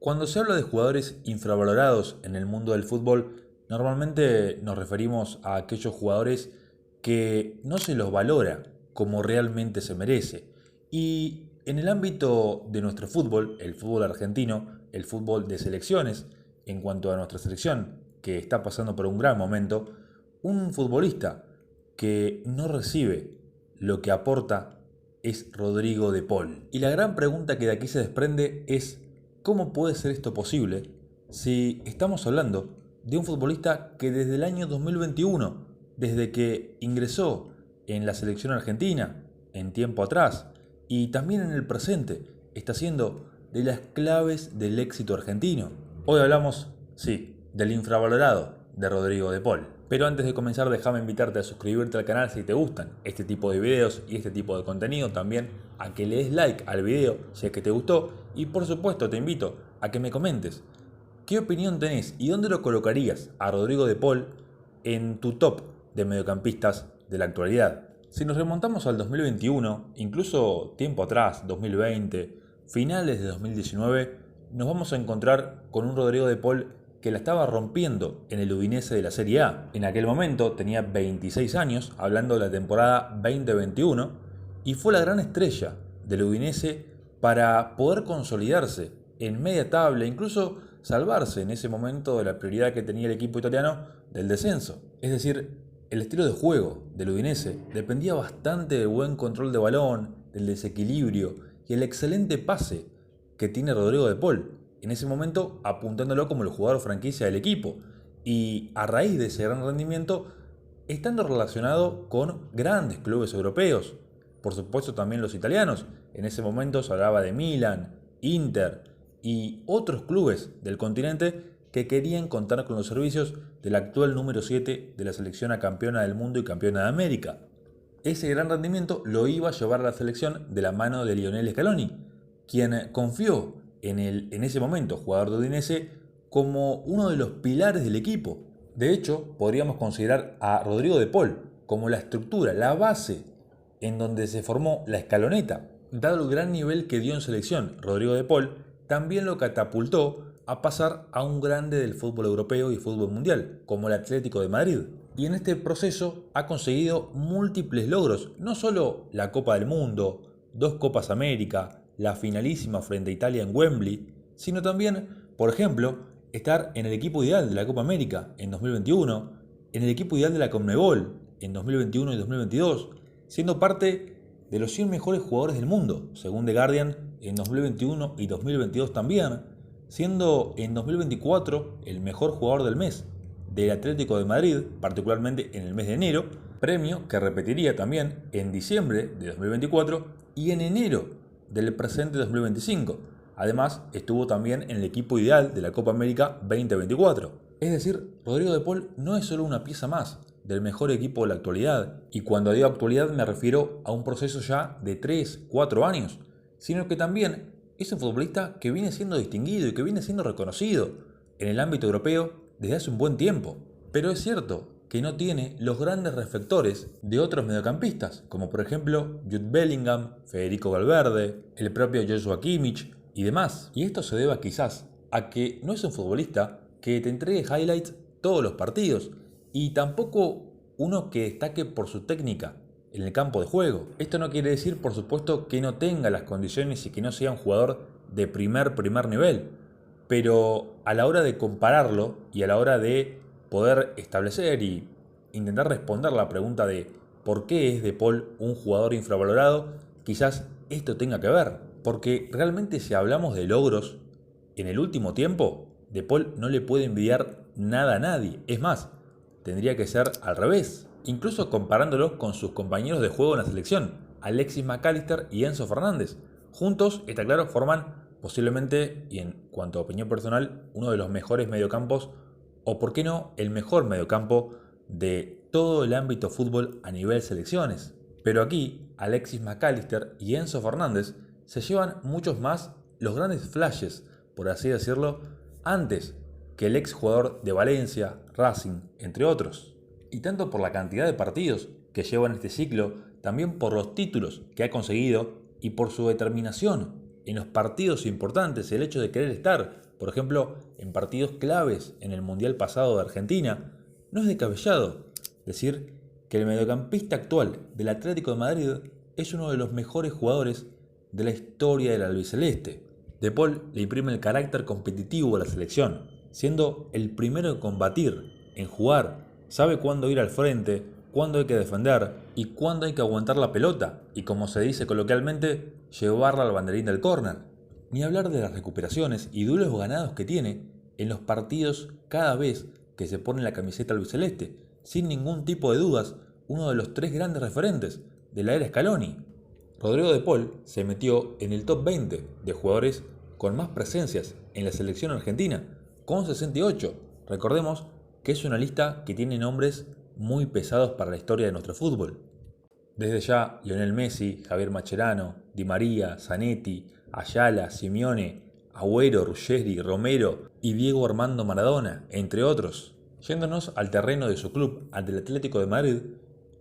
Cuando se habla de jugadores infravalorados en el mundo del fútbol, normalmente nos referimos a aquellos jugadores que no se los valora como realmente se merece. Y en el ámbito de nuestro fútbol, el fútbol argentino, el fútbol de selecciones, en cuanto a nuestra selección, que está pasando por un gran momento, un futbolista que no recibe lo que aporta es Rodrigo de Paul. Y la gran pregunta que de aquí se desprende es: ¿cómo puede ser esto posible si estamos hablando de un futbolista que desde el año 2021, desde que ingresó en la selección argentina, en tiempo atrás, y también en el presente, está siendo de las claves del éxito argentino? Hoy hablamos, sí, del infravalorado de Rodrigo de Paul. Pero antes de comenzar, déjame invitarte a suscribirte al canal si te gustan este tipo de videos y este tipo de contenido. También a que le des like al video si es que te gustó. Y por supuesto te invito a que me comentes qué opinión tenés y dónde lo colocarías a Rodrigo de Paul en tu top de mediocampistas de la actualidad. Si nos remontamos al 2021, incluso tiempo atrás, 2020, finales de 2019, nos vamos a encontrar con un Rodrigo de Paul que la estaba rompiendo en el Udinese de la Serie A. En aquel momento tenía 26 años, hablando de la temporada 2021, y fue la gran estrella del Udinese para poder consolidarse en media tabla, incluso salvarse en ese momento de la prioridad que tenía el equipo italiano del descenso. Es decir, el estilo de juego del Udinese dependía bastante del buen control de balón, del desequilibrio y el excelente pase que tiene Rodrigo de Paul, en ese momento apuntándolo como el jugador franquicia del equipo. Y a raíz de ese gran rendimiento, estando relacionado con grandes clubes europeos, por supuesto también los italianos. En ese momento se hablaba de Milan, Inter y otros clubes del continente que querían contar con los servicios del actual número 7 de la selección a campeona del mundo y campeona de América. Ese gran rendimiento lo iba a llevar a la selección de la mano de Lionel Scaloni, quien confió en ese momento jugador de Udinese como uno de los pilares del equipo. De hecho, podríamos considerar a Rodrigo de Paul como la estructura, la base en donde se formó la escaloneta. Dado el gran nivel que dio en selección Rodrigo de Paul, también lo catapultó a pasar a un grande del fútbol europeo y fútbol mundial, como el Atlético de Madrid. Y en este proceso ha conseguido múltiples logros, no solo la Copa del Mundo, dos Copas América, la finalísima frente a Italia en Wembley, sino también, por ejemplo, estar en el equipo ideal de la Copa América en 2021, en el equipo ideal de la Conmebol en 2021 y 2022, siendo parte de los 100 mejores jugadores del mundo, según The Guardian, en 2021 y 2022 también, siendo en 2024 el mejor jugador del mes del Atlético de Madrid, particularmente en el mes de enero, premio que repetiría también en diciembre de 2024 y en enero del presente 2025. Además, estuvo también en el equipo ideal de la Copa América 2024. Es decir, Rodrigo de Paul no es solo una pieza más del mejor equipo de la actualidad, y cuando digo actualidad me refiero a un proceso ya de 3, 4 años, sino que también es un futbolista que viene siendo distinguido y que viene siendo reconocido en el ámbito europeo desde hace un buen tiempo. Pero es cierto que no tiene los grandes reflectores de otros mediocampistas, como por ejemplo Jude Bellingham, Federico Valverde, el propio Joshua Kimmich y demás. Y esto se deba quizás a que no es un futbolista que te entregue highlights todos los partidos, y tampoco uno que destaque por su técnica en el campo de juego. Esto no quiere decir, por supuesto, que no tenga las condiciones y que no sea un jugador de primer nivel, pero a la hora de compararlo y a la hora de poder establecer y intentar responder la pregunta de por qué es De Paul un jugador infravalorado, quizás esto tenga que ver, porque realmente si hablamos de logros en el último tiempo, De Paul no le puede envidiar nada a nadie. Es más, tendría que ser al revés, incluso comparándolo con sus compañeros de juego en la selección, Alexis McAllister y Enzo Fernández. Juntos, está claro, forman posiblemente, y en cuanto a opinión personal, uno de los mejores mediocampos, o por qué no, el mejor mediocampo de todo el ámbito fútbol a nivel selecciones. Pero aquí, Alexis McAllister y Enzo Fernández se llevan muchos más los grandes flashes, por así decirlo, antes que el ex jugador de Valencia, Racing, entre otros. Y tanto por la cantidad de partidos que lleva en este ciclo, también por los títulos que ha conseguido y por su determinación en los partidos importantes, el hecho de querer estar por ejemplo, en partidos claves en el Mundial pasado de Argentina, no es descabellado decir que el mediocampista actual del Atlético de Madrid es uno de los mejores jugadores de la historia del albiceleste. De Paul le imprime el carácter competitivo a la selección, siendo el primero en combatir, en jugar, sabe cuándo ir al frente, cuándo hay que defender y cuándo hay que aguantar la pelota y, como se dice coloquialmente, llevarla al banderín del córner. Ni hablar de las recuperaciones y duelos ganados que tiene en los partidos cada vez que se pone la camiseta albiceleste, sin ningún tipo de dudas, uno de los 3 grandes referentes de la era Scaloni. Rodrigo de Paul se metió en el top 20 de jugadores con más presencias en la selección argentina, con 68. Recordemos que es una lista que tiene nombres muy pesados para la historia de nuestro fútbol. Desde ya, Lionel Messi, Javier Mascherano, Di María, Zanetti, Ayala, Simeone, Agüero, Ruggeri, Romero y Diego Armando Maradona, entre otros. Yéndonos al terreno de su club, ante el Atlético de Madrid,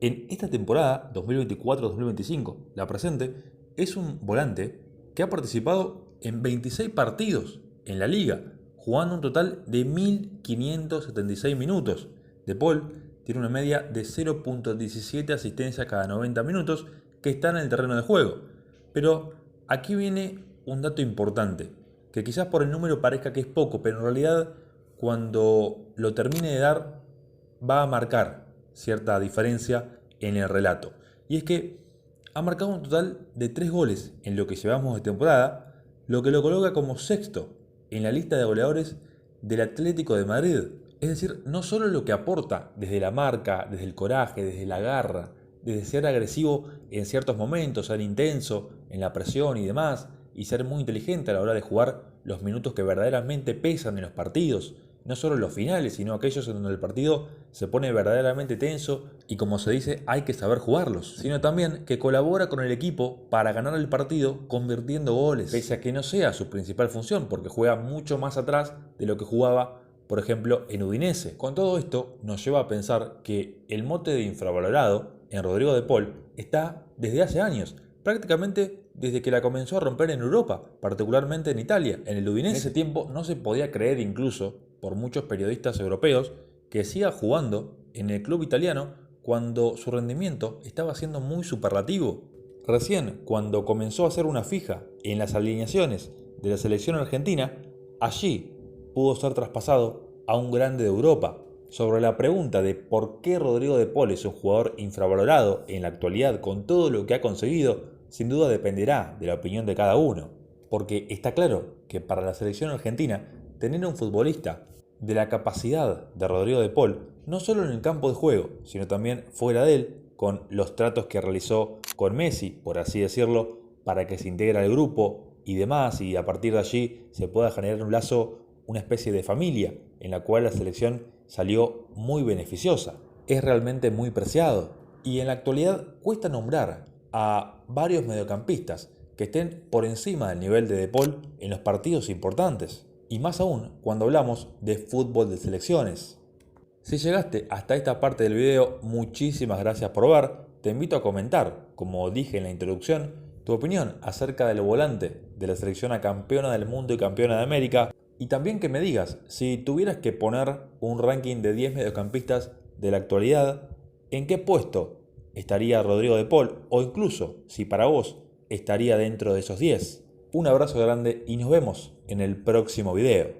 en esta temporada 2024-2025, la presente, es un volante que ha participado en 26 partidos en la liga, jugando un total de 1.576 minutos. De Paul tiene una media de 0.17 asistencias cada 90 minutos que está en el terreno de juego. Pero aquí viene un dato importante, que quizás por el número parezca que es poco, pero en realidad cuando lo termine de dar va a marcar cierta diferencia en el relato. Y es que ha marcado un total de 3 goles en lo que llevamos de temporada, lo que lo coloca como sexto en la lista de goleadores del Atlético de Madrid. Es decir, no solo lo que aporta desde la marca, desde el coraje, desde la garra, desde ser agresivo en ciertos momentos, ser intenso en la presión y demás, y ser muy inteligente a la hora de jugar los minutos que verdaderamente pesan en los partidos, no solo los finales, sino aquellos en donde el partido se pone verdaderamente tenso y, como se dice, hay que saber jugarlos, sino también que colabora con el equipo para ganar el partido convirtiendo goles, pese a que no sea su principal función, porque juega mucho más atrás de lo que jugaba, por ejemplo, en Udinese. Con todo esto nos lleva a pensar que el mote de infravalorado en Rodrigo de Paul está desde hace años, prácticamente desde que la comenzó a romper en Europa, particularmente en Italia, en el Udinese. En ese tiempo no se podía creer, incluso por muchos periodistas europeos, que siga jugando en el club italiano cuando su rendimiento estaba siendo muy superlativo. Recién, cuando comenzó a hacer una fija en las alineaciones de la selección argentina, allí pudo ser traspasado a un grande de Europa. Sobre la pregunta de por qué Rodrigo de Paul es un jugador infravalorado en la actualidad con todo lo que ha conseguido, sin duda dependerá de la opinión de cada uno. Porque está claro que para la selección argentina, tener un futbolista de la capacidad de Rodrigo de Paul, no solo en el campo de juego, sino también fuera de él, con los tratos que realizó con Messi, por así decirlo, para que se integre al grupo y demás, y a partir de allí se pueda generar un lazo, una especie de familia, en la cual la selección salió muy beneficiosa. Es realmente muy preciado, y en la actualidad cuesta nombrar a varios mediocampistas que estén por encima del nivel de Paul en los partidos importantes, y más aún cuando hablamos de fútbol de selecciones. Si llegaste hasta esta parte del video, muchísimas gracias por ver. Te invito a comentar, como dije en la introducción, tu opinión acerca del volante de la selección a campeona del mundo y campeona de América, y también que me digas si tuvieras que poner un ranking de 10 mediocampistas de la actualidad, ¿en qué puesto estaría Rodrigo de Paul? O incluso, si para vos estaría dentro de esos 10. Un abrazo grande y nos vemos en el próximo video.